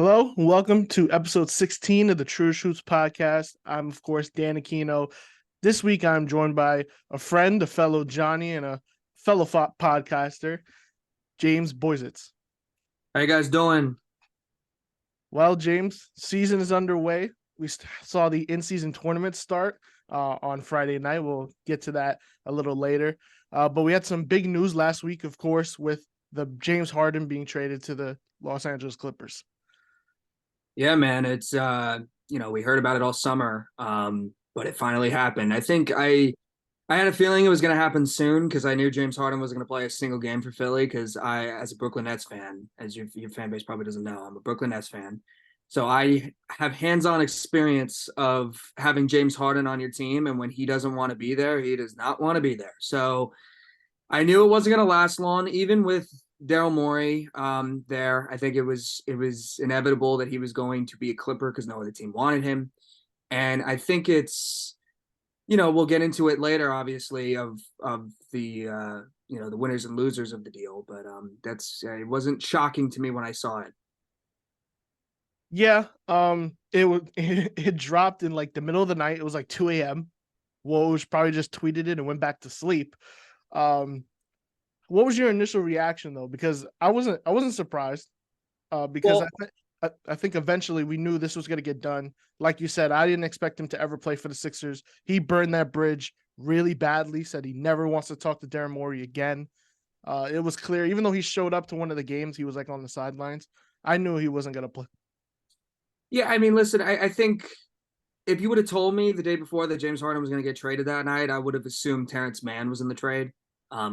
Hello, and welcome to episode 16 of the Trueish podcast. I'm, of course, Dan Aquino. This week, I'm joined by a friend, a fellow Johnny, and a fellow podcaster, James Boisits. How you guys doing? Well, James, season is underway. We saw the in-season tournament start on Friday night. We'll get to that a little later. But we had some big news last week, of course, with the James Harden being traded to the Los Angeles Clippers. Yeah, man, it's we heard about it all summer, but it finally happened. I had a feeling it was going to happen soon because I knew James Harden wasn't going to play a single game for Philly because as a Brooklyn Nets fan, as your fan base probably doesn't know, I'm a Brooklyn Nets fan. So I have hands-on experience of having James Harden on your team, and when he doesn't want to be there, he does not want to be there. So I knew it wasn't going to last long, even with Daryl Morey there. I think it was inevitable that he was going to be a Clipper because no other team wanted him. And I think it's, we'll get into it later, obviously, of the the winners and losers of the deal. But it wasn't shocking to me when I saw it. Yeah, it dropped in like the middle of the night. It was like 2 a.m. Woj probably just tweeted it and went back to sleep. Um, what was your initial reaction though? Because I wasn't surprised. Because Well, I think eventually we knew this was going to get done. Like you said, I didn't expect him to ever play for the Sixers. He burned that bridge really badly. Said he never wants to talk to Darren Morey again. It was clear, even though he showed up to one of the games, he was like on the sidelines. I knew he wasn't going to play. yeah, I mean, listen, I think if you would have told me the day before that James Harden was going to get traded that night, I would have assumed Terrence Mann was in the trade.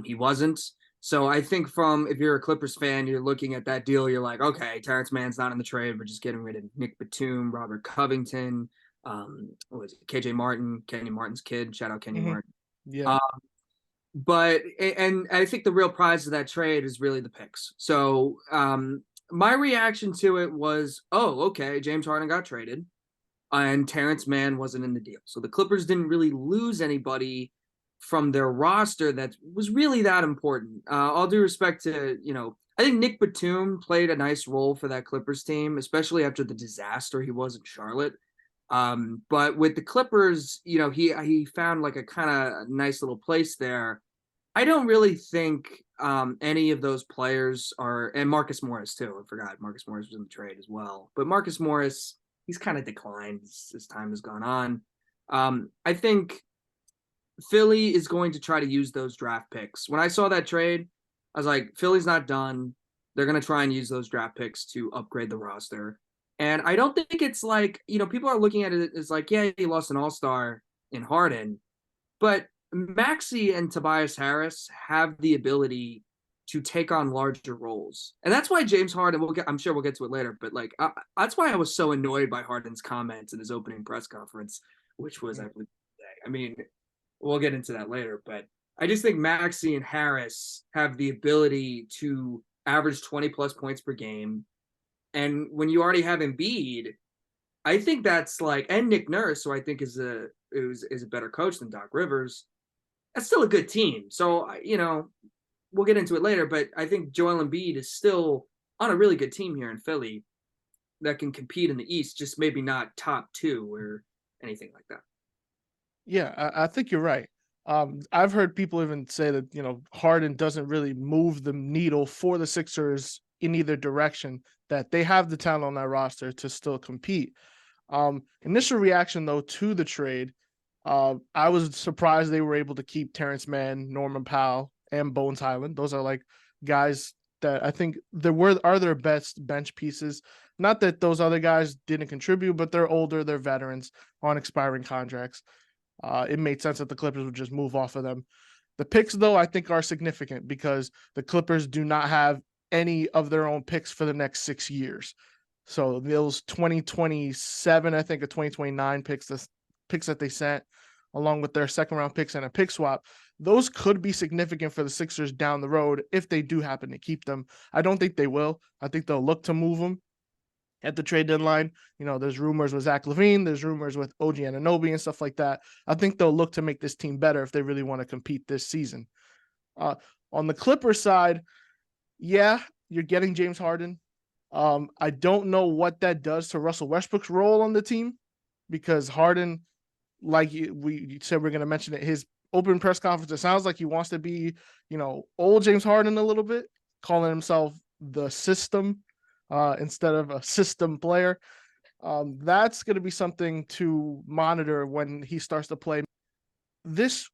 He wasn't. So I think if you're a Clippers fan, you're looking at that deal, you're like, okay, Terrence Mann's not in the trade. We're just getting rid of Nick Batum, Robert Covington, what was it, KJ Martin, Kenyon Martin's kid. Shout out Kenyon Mm-hmm. Martin. Yeah. Uh, and I think the real prize of that trade is really the picks. So my reaction to it was, oh, okay, James Harden got traded and Terrence Mann wasn't in the deal. So the Clippers didn't really lose anybody from their roster that was really that important. All due respect to, I think Nick Batum played a nice role for that Clippers team, especially after the disaster he was in Charlotte. But with the Clippers, he found like a kind of nice little place there. I don't really think any of those players are, and Marcus Morris too. I forgot Marcus Morris was in the trade as well. But Marcus Morris, he's kind of declined as time has gone on. I think Philly is going to try to use those draft picks. When I saw that trade, I was like, Philly's not done. They're going to try and use those draft picks to upgrade the roster. And I don't think it's like, people are looking at it as like, yeah, he lost an all-star in Harden, but Maxey and Tobias Harris have the ability to take on larger roles. And that's why James Harden, I'm sure we'll get to it later, but that's why I was so annoyed by Harden's comments in his opening press conference, which was, I believe, today. I mean, we'll get into that later, but I just think Maxey and Harris have the ability to average 20 plus points per game. And when you already have Embiid, I think that's like, and Nick Nurse, who I think is a better coach than Doc Rivers, that's still a good team. So, we'll get into it later, but I think Joel Embiid is still on a really good team here in Philly that can compete in the East, just maybe not top two or anything like that. Yeah, I think you're right. I've heard people even say that, Harden doesn't really move the needle for the Sixers in either direction, that they have the talent on that roster to still compete. Initial reaction, though, to the trade, I was surprised they were able to keep Terrence Mann, Norman Powell, and Bones Highland. Those are like guys that I think are their best bench pieces. Not that those other guys didn't contribute, but they're older, they're veterans on expiring contracts. It made sense that the Clippers would just move off of them. The picks, though, I think are significant because the Clippers do not have any of their own picks for the next 6 years. So those 2027, I think, or 2029 picks that they sent, along with their second round picks and a pick swap, those could be significant for the Sixers down the road if they do happen to keep them. I don't think they will. I think they'll look to move them at the trade deadline. There's rumors with Zach LaVine, there's rumors with OG Anunoby and stuff like that. I think they'll look to make this team better if they really want to compete this season. On the Clippers side, yeah, you're getting James Harden. I don't know what that does to Russell Westbrook's role on the team, because Harden, like we said, we're going to mention it. His open press conference, it sounds like he wants to be, old James Harden a little bit, calling himself the system instead of a system player. That's going to be something to monitor when he starts to play. This,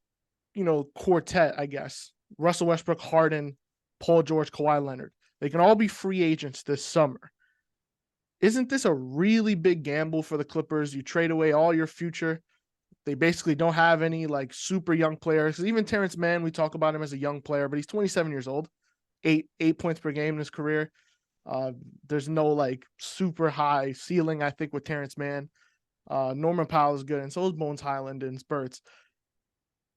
quartet, I guess, Russell Westbrook, Harden, Paul George, Kawhi Leonard, they can all be free agents this summer. Isn't this a really big gamble for the Clippers? You trade away all your future. They basically don't have any like super young players. Even Terrence Mann, we talk about him as a young player, but he's 27 years old, eight points per game in his career. There's no like super high ceiling, I think, with Terrence Mann. Norman Powell is good, and so is Bones Highland in spurts.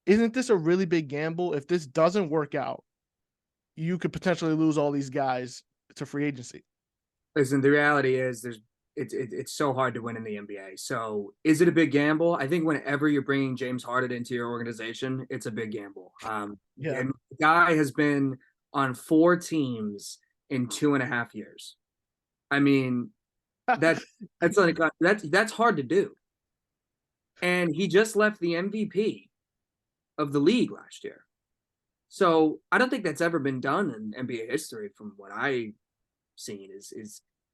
Isn't this a really big gamble? If this doesn't work out, you could potentially lose all these guys to free agency. Listen, the reality is it's so hard to win in the NBA. So is it a big gamble? I think whenever you're bringing James Harden into your organization, it's a big gamble. Yeah. And the guy has been on 4 teams in 2.5 years. I mean, that's like that's hard to do. And he just left the MVP of the league last year. So I don't think that's ever been done in NBA history, from what I've seen.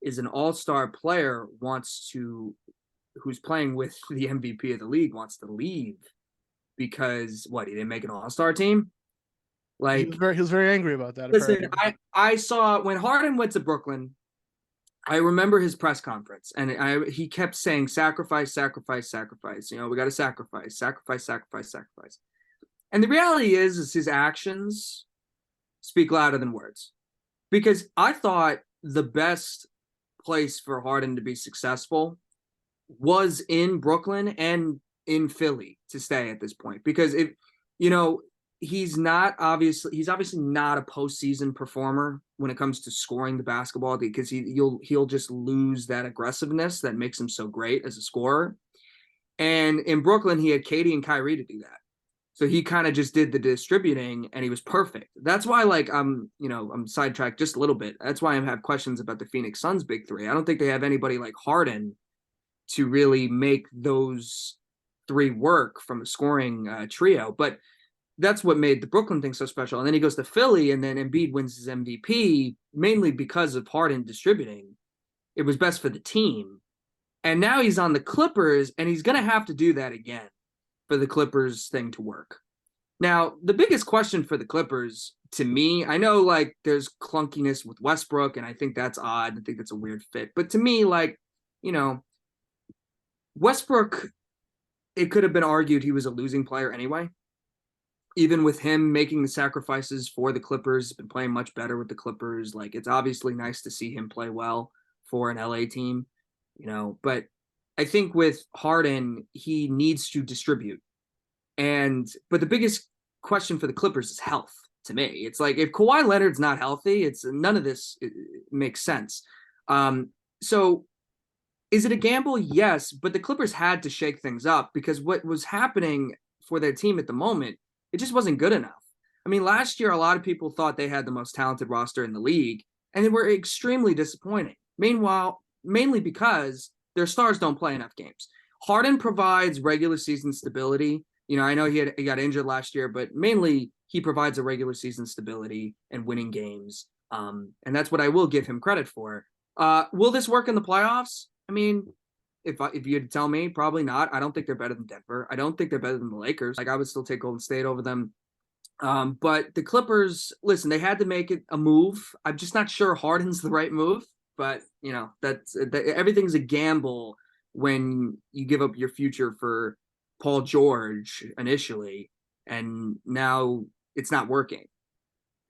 Is an all-star player who's playing with the MVP of the league wants to leave because he didn't make an all-star team? He Like, was very angry about that, listen, apparently. I saw when Harden went to Brooklyn, I remember his press conference, and he kept saying sacrifice, sacrifice, sacrifice. We got to sacrifice, sacrifice, sacrifice, sacrifice. And the reality is his actions speak louder than words. Because I thought the best place for Harden to be successful was in Brooklyn and in Philly to stay at this point. Because he's obviously not a postseason performer when it comes to scoring the basketball, because he'll just lose that aggressiveness that makes him so great as a scorer. And in Brooklyn, he had Katie and Kyrie to do that. So he kind of just did the distributing, and he was perfect. That's why, I'm sidetracked just a little bit. That's why I have questions about the Phoenix Suns' big three. I don't think they have anybody like Harden to really make those 3 work from a scoring trio. But that's what made the Brooklyn thing so special. And then he goes to Philly, and then Embiid wins his MVP, mainly because of Harden distributing. It was best for the team. And now he's on the Clippers, and he's going to have to do that again for the Clippers thing to work. Now, the biggest question for the Clippers, to me, I know there's clunkiness with Westbrook, and I think that's odd. I think that's a weird fit. But to me, Westbrook, it could have been argued he was a losing player anyway. Even with him making the sacrifices for the Clippers, been playing much better with the Clippers. It's obviously nice to see him play well for an LA team, but I think with Harden, he needs to distribute. But the biggest question for the Clippers is health, to me. It's like, if Kawhi Leonard's not healthy, none of this makes sense. So is it a gamble? Yes, but the Clippers had to shake things up, because what was happening for their team at the moment, it just wasn't good enough. I mean, last year, a lot of people thought they had the most talented roster in the league, and they were extremely disappointing. Meanwhile, mainly because their stars don't play enough games. Harden provides regular season stability. I know he got injured last year, but mainly he provides a regular season stability and winning games. And that's what I will give him credit for. Will this work in the playoffs? I mean, if you had to tell me, probably not. I don't think they're better than Denver. I don't think they're better than the Lakers. I would still take Golden State over them. But the Clippers, listen, they had to make it a move. I'm just not sure Harden's the right move. But everything's a gamble when you give up your future for Paul George initially, and now it's not working.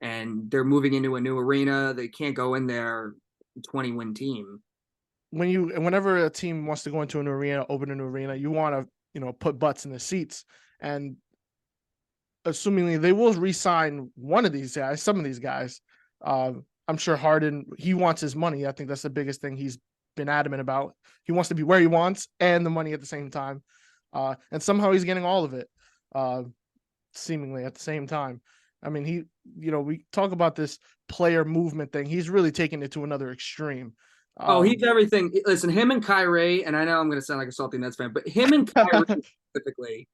And they're moving into a new arena. They can't go in there 20-win team. Whenever a team wants to go into an arena, open an arena, you want to, put butts in the seats. And assumingly they will re-sign one of these guys, some of these guys. I'm sure Harden, he wants his money. I think that's the biggest thing he's been adamant about. He wants to be where he wants and the money at the same time. And somehow he's getting all of it, seemingly at the same time. I mean, we talk about this player movement thing. He's really taking it to another extreme. Oh, he's everything. Listen, him and Kyrie, and I know I'm going to sound like a salty Nets fan, but him and Kyrie specifically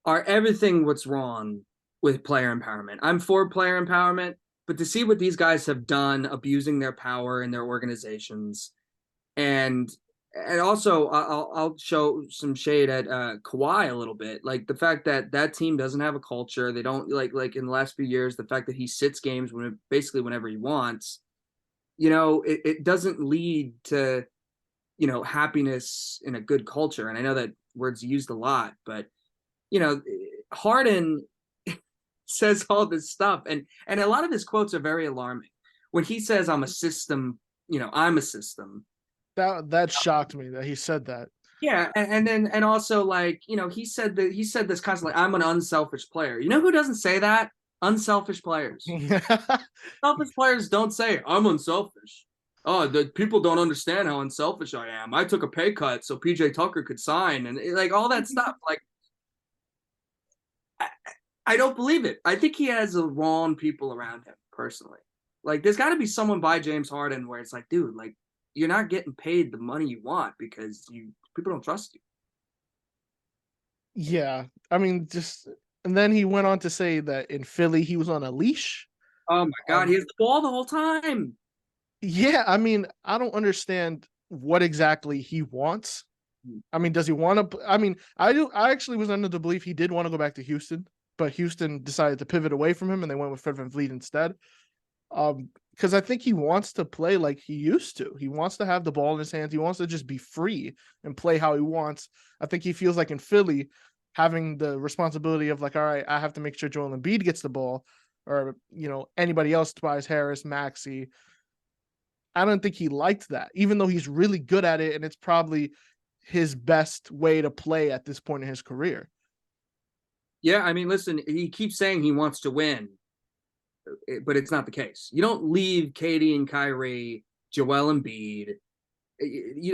are everything what's wrong with player empowerment. I'm for player empowerment, but to see what these guys have done, abusing their power in their organizations, and also I'll show some shade at Kawhi a little bit, like the fact that that team doesn't have a culture. They don't like in the last few years, the fact that he sits games when basically whenever he wants. It doesn't lead to happiness in a good culture. And I know that word's used a lot, but Harden says all this stuff, and a lot of his quotes are very alarming. When he says, "I'm a system," I'm a system. That shocked me that he said that. Yeah, and also he said this constantly. I'm an unselfish player. You know who doesn't say that? Unselfish players. Selfish players don't say I'm unselfish. Oh, the people don't understand how unselfish I am. I took a pay cut so PJ Tucker could sign, and like all that stuff. Like I don't believe it. I think he has the wrong people around him personally. Like there's got to be someone by James Harden where it's like, dude, like you're not getting paid the money you want because people don't trust you. Yeah, I mean, and then he went on to say that in Philly he was on a leash. Oh my God, he has the ball the whole time. Yeah, I mean, I don't understand what exactly he wants. I mean, does he want to? I mean, I do. I actually was under the belief he did want to go back to Houston, but Houston decided to pivot away from him, and they went with Fred VanVleet instead. Because I think he wants to play like he used to. He wants to have the ball in his hands. He wants to just be free and play how he wants. I think he feels like in Philly, having the responsibility of like, all right, I have to make sure Joel Embiid gets the ball, or anybody else, Tobias Harris, Maxey. I don't think he liked that, even though he's really good at it, and it's probably his best way to play at this point in his career. Yeah, I mean, listen, he keeps saying he wants to win, but it's not the case. You don't leave Katie and Kyrie, Joel Embiid,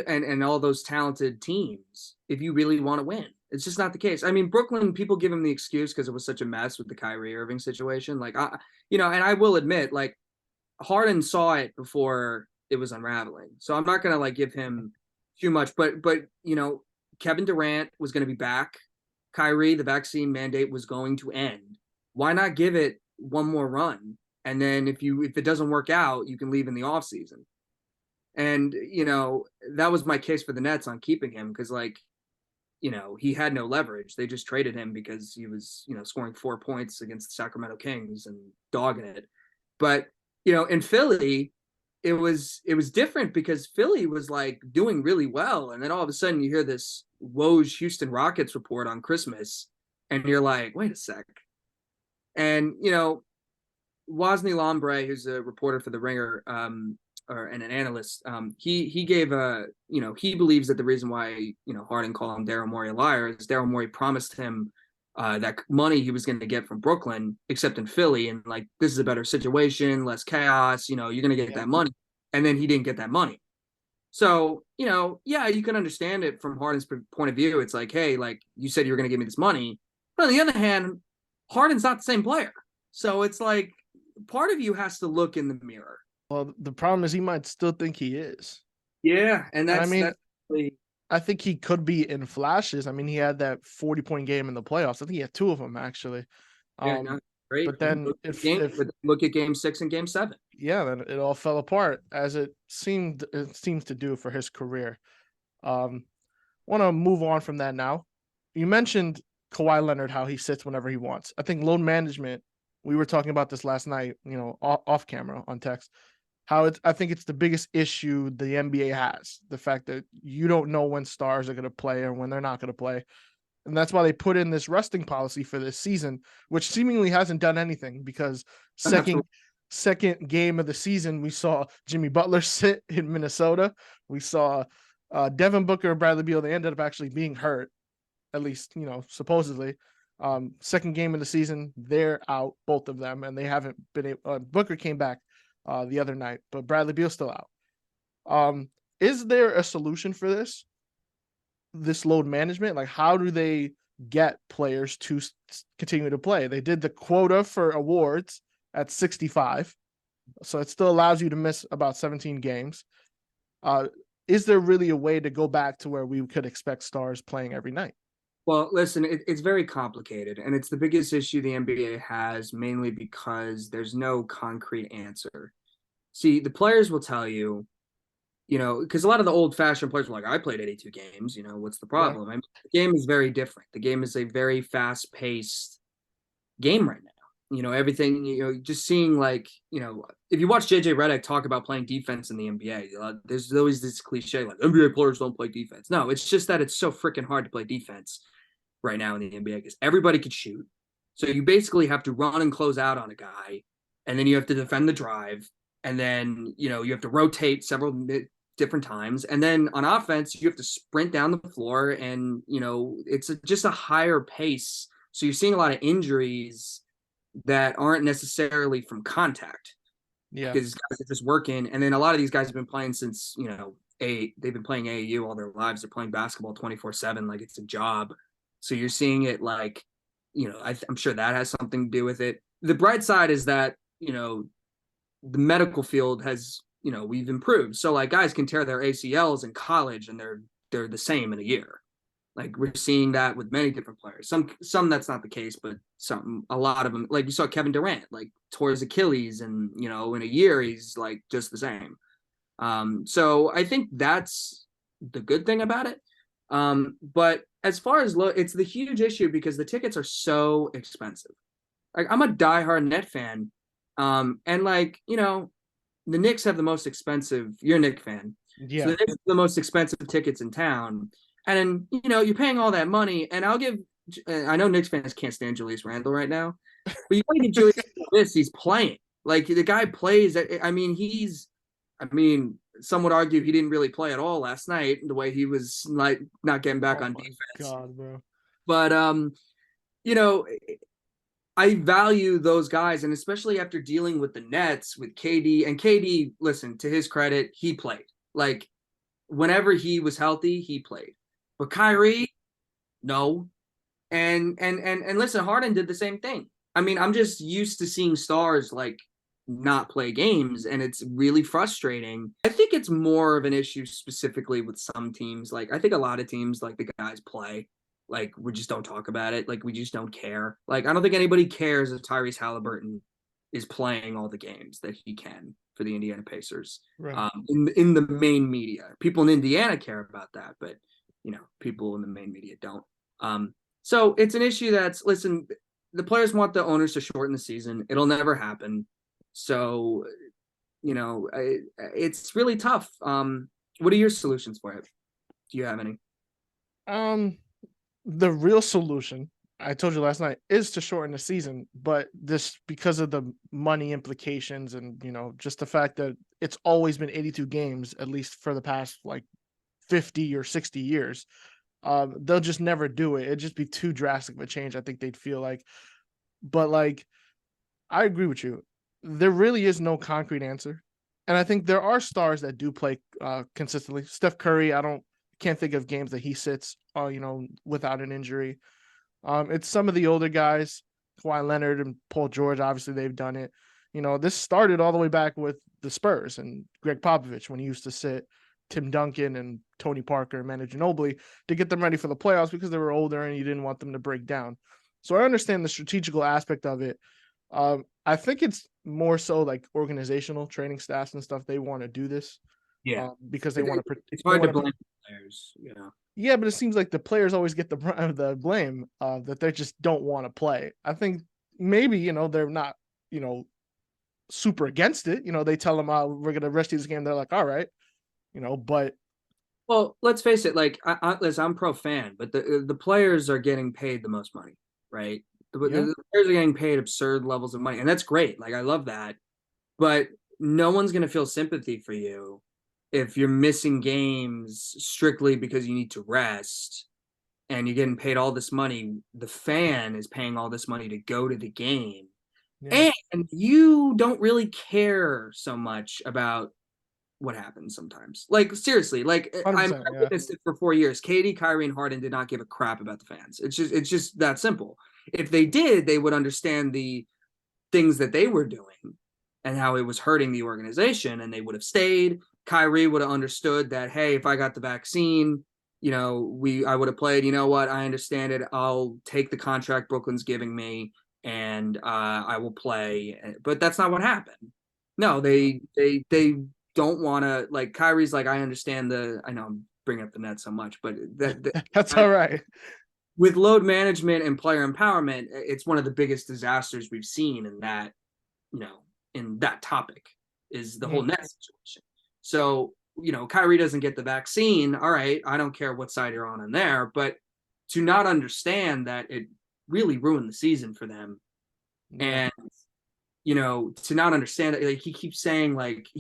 and all those talented teams if you really want to win. It's just not the case. I mean, Brooklyn, people give him the excuse because it was such a mess with the Kyrie Irving situation. Like, and I will admit, like, Harden saw it before it was unraveling. So I'm not gonna like give him too much, but Kevin Durant was gonna be back. Kyrie, the vaccine mandate was going to end. Why not give it one more run? And then if it doesn't work out, you can leave in the offseason. And that was my case for the Nets on keeping him because he had no leverage. They just traded him because he was scoring 4 points against the Sacramento Kings and dogging it. But in Philly, it was different because Philly was like doing really well, and then all of a sudden you hear this Woj Houston Rockets report on Christmas, and you're like, wait a sec. And Wosny Lombre, who's a reporter for The Ringer, and an analyst, he gave he believes that the reason why Harden called him Daryl Morey a liar is Daryl Morey promised him that money he was going to get from Brooklyn, except in Philly, and like this is a better situation, less chaos. You're going to get that money, and then he didn't get that money. So yeah, you can understand it from Harden's point of view. It's like, hey, like you said you were going to give me this money, but on the other hand, Harden's not the same player. So it's like part of you has to look in the mirror. Well, the problem is he might still think he is. Yeah, and I mean, that's I think he could be in flashes. I mean, he had that 40-point game in the playoffs. I think he had 2 of them actually. no, great. But then look at Game 6 and Game 7. Yeah, then it all fell apart as it seems to do for his career. Want to move on from that now. You mentioned Kawhi Leonard, how he sits whenever he wants. I think load management. We were talking about this last night, off camera on text. I think it's the biggest issue the NBA has. The fact that you don't know when stars are going to play or when they're not going to play. And that's why they put in this resting policy for this season, which seemingly hasn't done anything because second game of the season, we saw Jimmy Butler sit in Minnesota. We saw Devin Booker and Bradley Beal. They ended up actually being hurt, at least, supposedly. Second game of the season, they're out, both of them, and they haven't been able. Booker came back the other night, but Bradley Beal's still out. Is there a solution for this load management? Like, how do they get players to continue to play? They did the quota for awards at 65, so it still allows you to miss about 17 games. Uh, is there really a way to go back to where we could expect stars playing every night? Well, listen, it's very complicated, and it's the biggest issue the NBA has, mainly because there's no concrete answer. See, the players will tell you, because a lot of the old-fashioned players were like, I played 82 games, what's the Yeah, problem? I mean, the game is very different. The game is a very fast-paced game right now. Everything, just seeing like, if you watch JJ Redick talk about playing defense in the NBA, there's always this cliche like NBA players don't play defense. No, it's just that it's so freaking hard to play defense right now in the NBA because everybody could shoot. So you basically have to run and close out on a guy, and then you have to defend the drive, and then you have to rotate several different times, and then on offense you have to sprint down the floor, and it's just a higher pace. So you're seeing a lot of injuries that aren't necessarily from contact yeah, because guys are just working, and then a lot of these guys have been playing since they've been playing AAU all their lives. They're playing basketball 24/7 like it's a job. So you're seeing it like, I'm sure that has something to do with it. The bright side is that, the medical field has, we've improved. So like guys can tear their ACLs in college and they're the same in a year. Like we're seeing that with many different players. Some that's not the case, but a lot of them, like you saw Kevin Durant, like tore his Achilles, and in a year he's like just the same. So I think that's the good thing about it. But as far as it's the huge issue because the tickets are so expensive. Like I'm a diehard net fan, and like the Knicks have the most expensive. You're a Knicks fan, so yeah. the Knicks have the most expensive tickets in town. And then you're paying all that money, and I'll give. I know Knicks fans can't stand Julius Randle right now, but you gotta give Julius this. He's playing like the guy plays. I mean, some would argue he didn't really play at all last night. The way he was like not getting back Oh on my defense, God, bro. but you know, I value those guys, and especially after dealing with the Nets with KD. And KD, listen, to his credit, he played. Like whenever he was healthy, he played. But Kyrie, no. And listen, Harden did the same thing. I mean, I'm just used to seeing stars like not play games, and it's really frustrating. I think it's more of an issue specifically with some teams. Like I think a lot of teams like the guys play. Like we just don't talk about it. Like we just don't care. Like I don't think anybody cares if Tyrese Halliburton is playing all the games that he can for the Indiana Pacers. Right. In the main media, people in Indiana care about that, but people in the main media don't. So it's an issue that's listen. The players want the owners to shorten the season. It'll never happen. So it's really tough. What are your solutions for it? Do you have any? Um, the real solution, I told you last night, is to shorten the season, but this because of the money implications and just the fact that it's always been 82 games, at least for the past like 50 or 60 years. They'll just never do it. It'd just be too drastic of a change. I think they'd feel like, but like, I agree with you. There really is no concrete answer. And I think there are stars that do play consistently. Steph Curry, can't think of games that he sits, without an injury. It's some of the older guys, Kawhi Leonard and Paul George. Obviously, they've done it. This started all the way back with the Spurs and Greg Popovich when he used to sit Tim Duncan and Tony Parker and Manu Ginobili to get them ready for the playoffs because they were older and you didn't want them to break down. So I understand the strategical aspect of it. I think it's more so like organizational training staffs and stuff. They want to do this Yeah, because they want to. it's hard to blame players. Yeah, but it seems like the players always get the blame that they just don't want to play. I think maybe they're not super against it. They tell them, we're gonna rest this game. They're like, all right, but Well, let's face it. Like, listen, I'm pro fan, but the players are getting paid the most money, right? yeah, The players are getting paid absurd levels of money, and that's great. Like, I love that. But no one's gonna feel sympathy for you if you're missing games strictly because you need to rest and you're getting paid all this money. The fan is paying all this money to go to the game, yeah, and you don't really care so much about what happens sometimes. Like seriously, like 100%, I've yeah, witnessed it for 4 years. Katie, Kyrie, and Harden did not give a crap about the fans. It's just that simple. If they did, they would understand the things that they were doing and how it was hurting the organization, and they would have stayed Kyrie would have understood that, hey, if I got the vaccine, I would have played. You know what? I understand it. I'll take the contract Brooklyn's giving me, and I will play. But that's not what happened. No, they don't want to. Like Kyrie's like, I understand I know I'm bringing up the net so much, but That's all right. with load management and player empowerment, it's one of the biggest disasters we've seen in that topic is the whole net situation. So, Kyrie doesn't get the vaccine. All right, I don't care what side you're on there, but to not understand that it really ruined the season for them. And, to not understand it, like he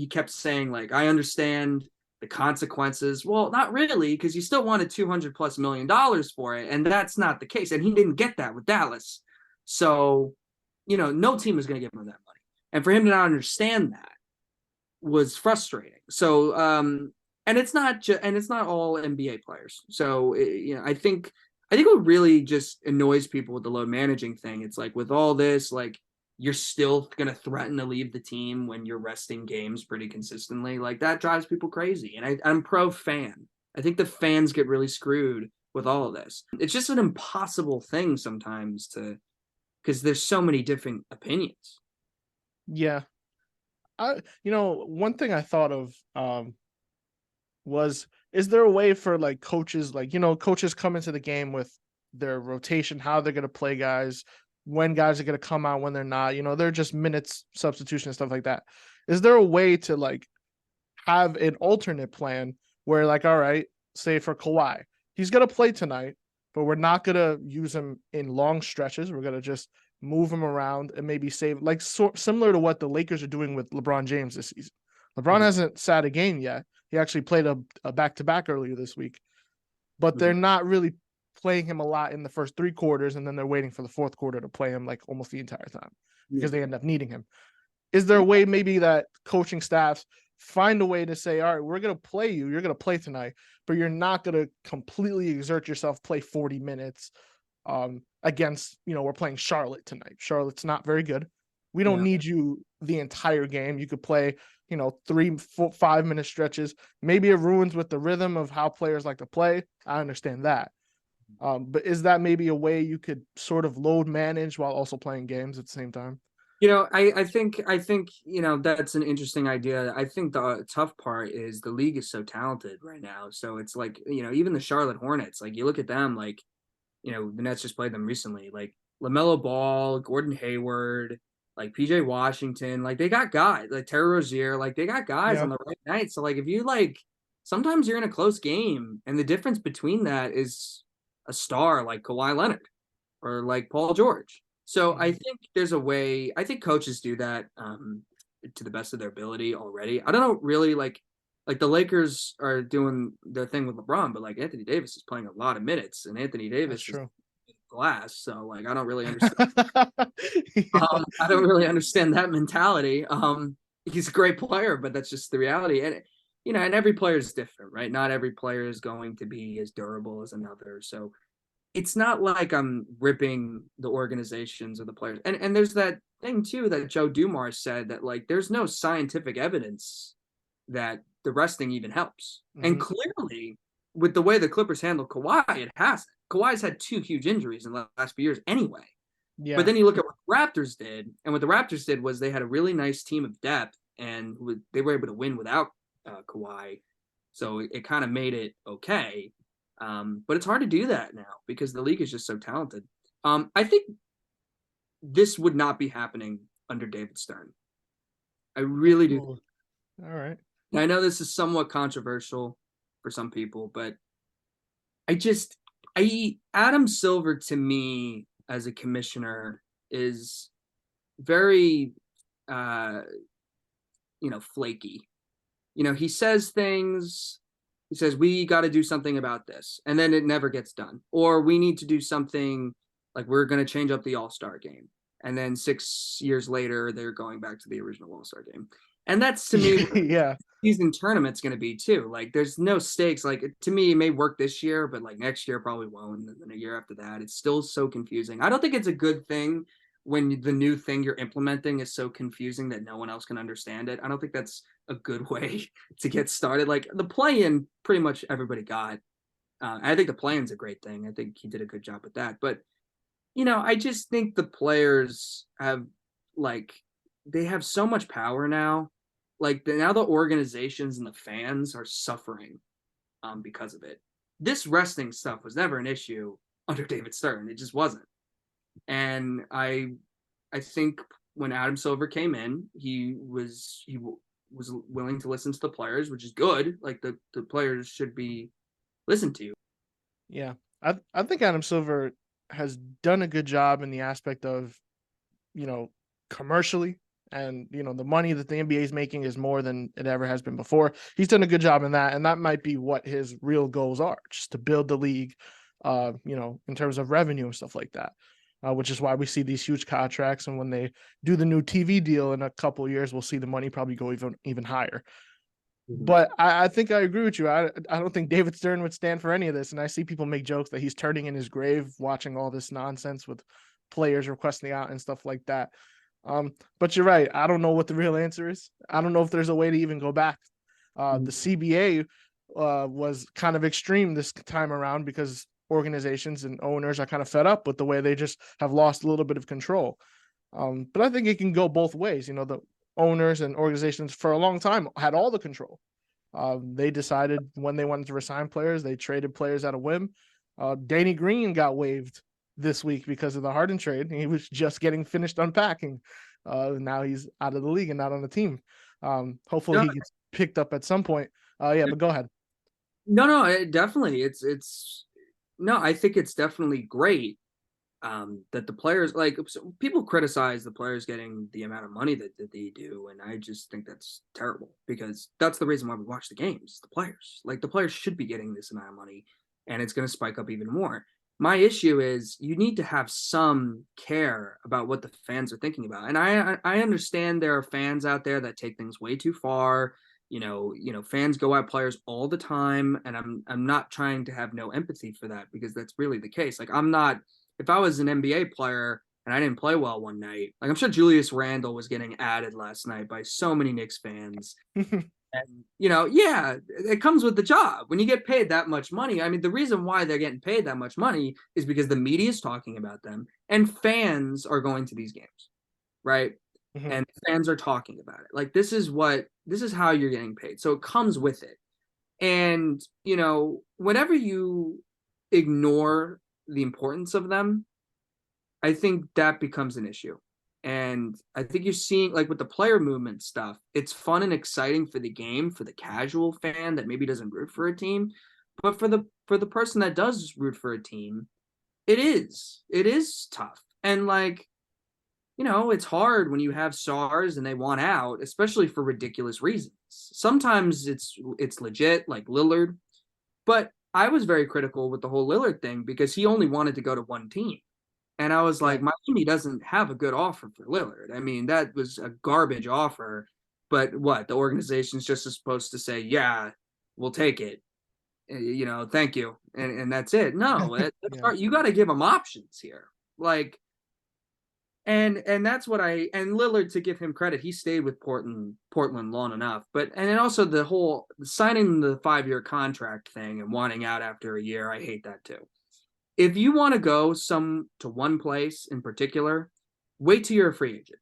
kept saying, like, I understand the consequences. Well, not really, because you still wanted $200+ million for it. And that's not the case. And he didn't get that with Dallas. So, no team was going to give him that money. And for him to not understand that was frustrating. So, and it's not all NBA players. So, I think what really just annoys people with the load managing thing, it's like with all this, like you're still going to threaten to leave the team when you're resting games pretty consistently. Like that drives people crazy. And I'm pro fan. I think the fans get really screwed with all of this. It's just an impossible thing sometimes because there's so many different opinions. Yeah. One thing I thought of was, is there a way for like coaches, like, coaches come into the game with their rotation, how they're going to play guys, when guys are going to come out, when they're not, they're just minutes substitution and stuff like that. Is there a way to like have an alternate plan where, like, all right, say for Kawhi, he's going to play tonight, but we're not going to use him in long stretches. We're going to just move him around and maybe save, like, similar to what the Lakers are doing with LeBron James this season. LeBron hasn't sat a game yet. He actually played a back-to-back earlier this week, but they're not really playing him a lot in the first 3 quarters, and then they're waiting for the fourth quarter to play him like almost the entire time because they end up needing him. Is there a way maybe that coaching staffs find a way to say, all right, we're going to play you, you're going to play tonight, but you're not going to completely exert yourself, play 40 minutes against, we're playing Charlotte tonight. Charlotte's not very good. We don't need you the entire game. You could play, 3, 4, 5 minute stretches. Maybe it ruins with the rhythm of how players like to play. I understand that. But is that maybe a way you could sort of load manage while also playing games at the same time? I think that's an interesting idea. I think the tough part is the league is so talented right now. So it's like, even the Charlotte Hornets, like you look at them, like, the Nets just played them recently, like LaMelo Ball, Gordon Hayward, like PJ Washington, like they got guys, like Terry Rozier, like they got guys on the right night. So like if you like, sometimes you're in a close game, and the difference between that is a star like Kawhi Leonard or like Paul George. So I think there's a way. I think coaches do that to the best of their ability already. I don't know really like the Lakers are doing their thing with LeBron, but like Anthony Davis is playing a lot of minutes, and Anthony Davis is glass. So like I don't really understand. I don't really understand that mentality. He's a great player, but that's just the reality. And and every player is different, right? Not every player is going to be as durable as another. So it's not like I'm ripping the organizations or the players. And there's that thing too that Joe Dumars said that like there's no scientific evidence that the resting even helps. And clearly, with the way the Clippers handle Kawhi, it hasn't. Kawhi's had 2 huge injuries in the last few years anyway. Yeah. But then you look at what the Raptors did, and what the Raptors did was they had a really nice team of depth, and they were able to win without Kawhi. So it kind of made it okay. But it's hard to do that now because the league is just so talented. I think this would not be happening under David Stern. I really do. All right. Now, I know this is somewhat controversial for some people, but Adam Silver to me as a commissioner is very, flaky. He says things. He says, we got to do something about this. And then it never gets done. Or we need to do something like we're going to change up the All-Star game. And then 6 years later, they're going back to the original All-Star game. And that's, to me, season tournament's going to be too. Like there's no stakes. Like to me, it may work this year, but like next year probably won't. And then a year after that, it's still so confusing. I don't think it's a good thing when the new thing you're implementing is so confusing that no one else can understand it. I don't think that's a good way to get started. Like the play-in, pretty much everybody got. I think the play-in's a great thing. I think he did a good job with that. But I just think the players have like they have so much power now. Like now the organizations and the fans are suffering because of it. This resting stuff was never an issue under David Stern. It just wasn't. And I think when Adam Silver came in, he was willing to listen to the players, which is good. Like the players should be listened to. Yeah. I think Adam Silver has done a good job in the aspect of, commercially, and the money that the NBA is making is more than it ever has been before. He's done a good job in that, and that might be what his real goals are, just to build the league, in terms of revenue and stuff like that. Which is why we see these huge contracts, and when they do the new TV deal in a couple of years, we'll see the money probably go even higher. But I think I agree with you. I don't think David Stern would stand for any of this. And I see people make jokes that he's turning in his grave watching all this nonsense with players requesting out and stuff like that. But you're right. I don't know what the real answer is. I don't know if there's a way to even go back. The CBA was kind of extreme this time around because organizations and owners are kind of fed up with the way they just have lost a little bit of control. But I think it can go both ways. The owners and organizations for a long time had all the control. They decided when they wanted to resign players, they traded players at a whim. Danny Green got waived this week because of the Harden trade. He was just getting finished unpacking. Now he's out of the league and not on the team. Hopefully he gets picked up at some point. But go ahead. No, definitely. I think it's definitely great that the players so people criticize the players getting the amount of money that they do, and I just think that's terrible because that's the reason why we watch the games. The players should be getting this amount of money, and it's going to spike up even more. My issue is you need to have some care about what the fans are thinking about, and I understand there are fans out there that take things way too far. Fans go at players all the time, and I'm not trying to have no empathy for that because that's really the case. Like I'm not. If I was an NBA player and I didn't play well one night, like I'm sure Julius Randle was getting added last night by so many Knicks fans. And, it comes with the job. When you get paid that much money, I mean, the reason why they're getting paid that much money is because the media is talking about them and fans are going to these games, right? Mm-hmm. And fans are talking about it. Like, this is how you're getting paid. So it comes with it. And, whenever you ignore the importance of them, I think that becomes an issue. And I think you're seeing, like with the player movement stuff, it's fun and exciting for the game, for the casual fan that maybe doesn't root for a team. But for the person that does root for a team, it is tough. And it's hard when you have stars and they want out, especially for ridiculous reasons. Sometimes it's legit, like Lillard, but I was very critical with the whole Lillard thing because he only wanted to go to one team. And I was like, Miami doesn't have a good offer for Lillard. I mean, that was a garbage offer. But what? The organization's just supposed to say, yeah, we'll take it. Thank you. And that's it. No, you got to give them options here. And that's what and Lillard, to give him credit, he stayed with Portland long enough. And then also the whole signing the 5-year contract thing and wanting out after a year, I hate that too. If you want to go to one place in particular, wait till you're a free agent.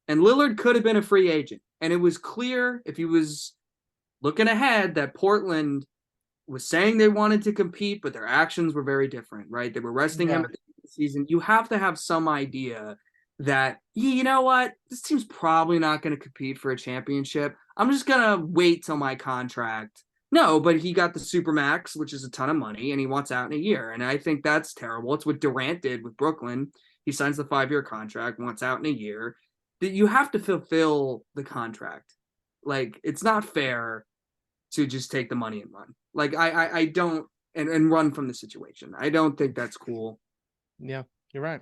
And Lillard could have been a free agent. And it was clear if he was looking ahead that Portland was saying they wanted to compete, but their actions were very different, right? They were resting him at the end of the season. You have to have some idea that, you know what, this team's probably not going to compete for a championship. I'm just going to wait till my contract. No, but he got the Supermax, which is a ton of money, and he wants out in a year. And I think that's terrible. It's what Durant did with Brooklyn. He signs the 5-year contract, wants out in a year. That you have to fulfill the contract. Like, it's not fair to just take the money and run. Like, I don't, and run from the situation. I don't think that's cool. Yeah, you're right.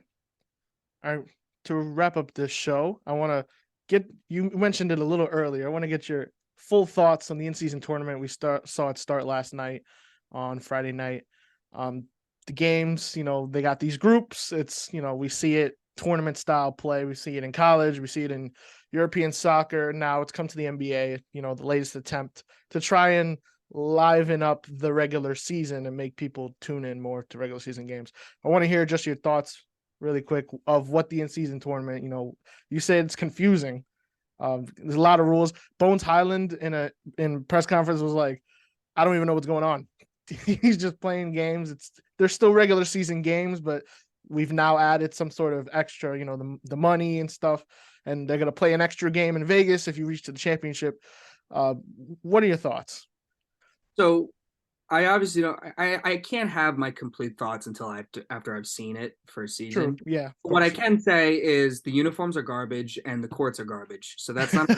All right, to wrap up this show, I want to you mentioned it a little earlier. I want to get your full thoughts on the in-season tournament. We saw it start last night on Friday night. The games, they got these groups. It's, we see it tournament style play. We see it in college, we see it in European soccer. Now it's come to the NBA, you know, the latest attempt to try and liven up the regular season and make people tune in more to regular season games. I want to hear just your thoughts really quick of what the in-season tournament, you know, you said it's confusing. There's a lot of rules. Bones Highland in press conference was like, I don't even know what's going on. He's just playing games. They're still regular season games, but we've now added some sort of extra, you know, the money and stuff, and they're gonna play an extra game in Vegas if you reach to the championship. What are your thoughts? So I obviously don't. I can't have my complete thoughts until after I've seen it for a True. season. Yeah. What I can say is the uniforms are garbage and the courts are garbage. So that's not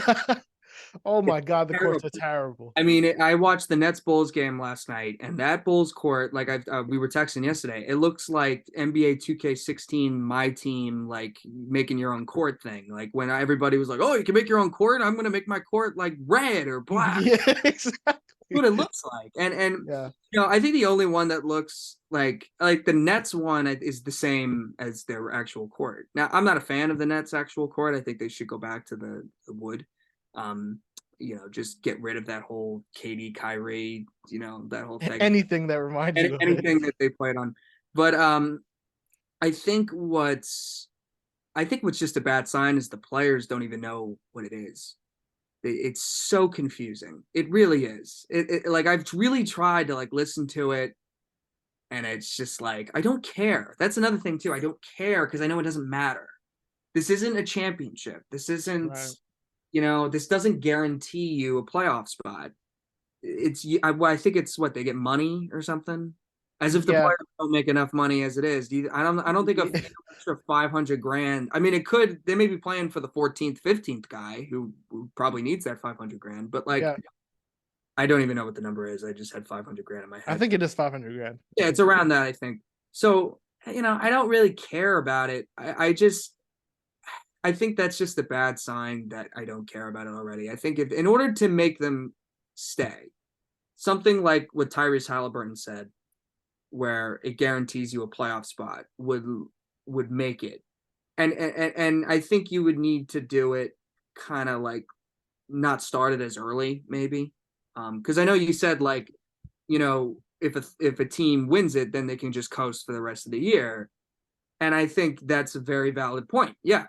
Oh it's my God, the courts terrible. are terrible. I mean, I watched the Nets Bulls game last night, and that Bulls court, like we were texting yesterday, it looks like NBA 2K16, my team, like making your own court thing. Like when everybody was like, "Oh, you can make your own court. I'm gonna make my court like red or black." Yeah, exactly. What it looks like. And Yeah. you know, I think the only one that looks like the Nets one is the same as their actual court. Now, I'm not a fan of the Nets actual court. I think they should go back to the wood. Um, you know, just get rid of that whole KD Kyrie, you know, that whole thing. Anything that reminds you of it. Anything that they played on. But I think what's just a bad sign is the players don't even know what it is. It's so confusing. It really is. Like I've really tried to like listen to it, and it's just like I don't care. That's another thing too. I don't care because I know it doesn't matter. This isn't a championship. This isn't, Right. you know, this doesn't guarantee you a playoff spot. I think it's what they get money or something. As if the Yeah. players don't make enough money as it is. I don't think a extra 500 grand. I mean, it could. They may be playing for the 14th, 15th guy who probably needs that 500 grand. But like, Yeah. I don't even know what the number is. I just had 500 grand in my I head. think it is 500 grand. Yeah, it's around that, I think. So you know, I don't really care about it. I think that's just a bad sign that I don't care about it already. I think if in order to make them stay, something like what Tyrese Halliburton said, where it guarantees you a playoff spot, would make it. And I think you would need to do it kind of like not start it as early, maybe. Because I know you said like, you know, if a team wins it, then they can just coast for the rest of the year. And I think that's a very valid point. Yeah,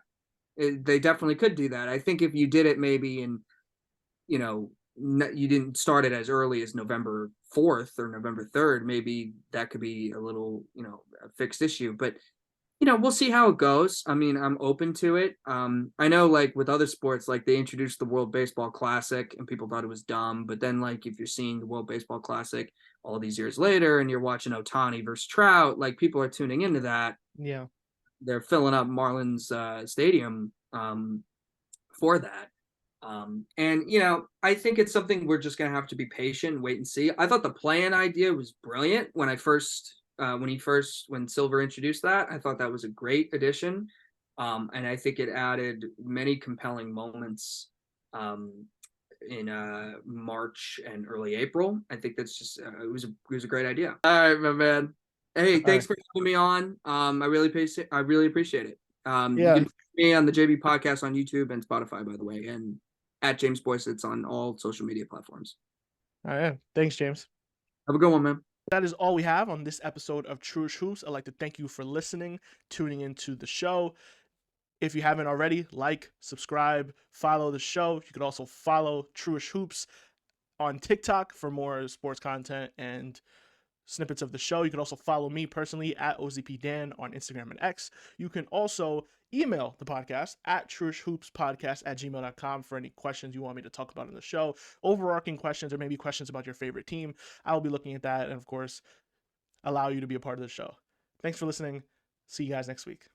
they definitely could do that. I think if you did it maybe in, you know, you didn't start it as early as November 4th or November 3rd, maybe that could be a little, you know, a fixed issue. But, you know, we'll see how it goes. I mean, I'm open to it. I know like with other sports, like they introduced the World Baseball Classic and people thought it was dumb. But then like if you're seeing the World Baseball Classic all these years later and you're watching Ohtani versus Trout, like people are tuning into that. Yeah. They're filling up Marlins Stadium for that. And you know, I think it's something we're just gonna have to be patient, wait and see. I thought the plan idea was brilliant when when Silver introduced that. I thought that was a great addition, and I think it added many compelling moments in March and early April. I think that's just it was a great idea. All right, my man. Hey, All thanks right. for having me on. I really appreciate it. You Yeah. can find me on the JB podcast on YouTube and Spotify, by the way, and at James Boisits on all social media platforms. All right. Thanks, James. Have a good one, man. That is all we have on this episode of Trueish Hoops. I'd like to thank you for listening, tuning into the show. If you haven't already, like, subscribe, follow the show. You could also follow Trueish Hoops on TikTok for more sports content and snippets of the show. You can also follow me personally at OZPDan on Instagram and X. You can also email the podcast at truishhoopspodcast@gmail.com for any questions you want me to talk about in the show, overarching questions or maybe questions about your favorite team. I will be looking at that and, of course, allow you to be a part of the show. Thanks for listening. See you guys next week.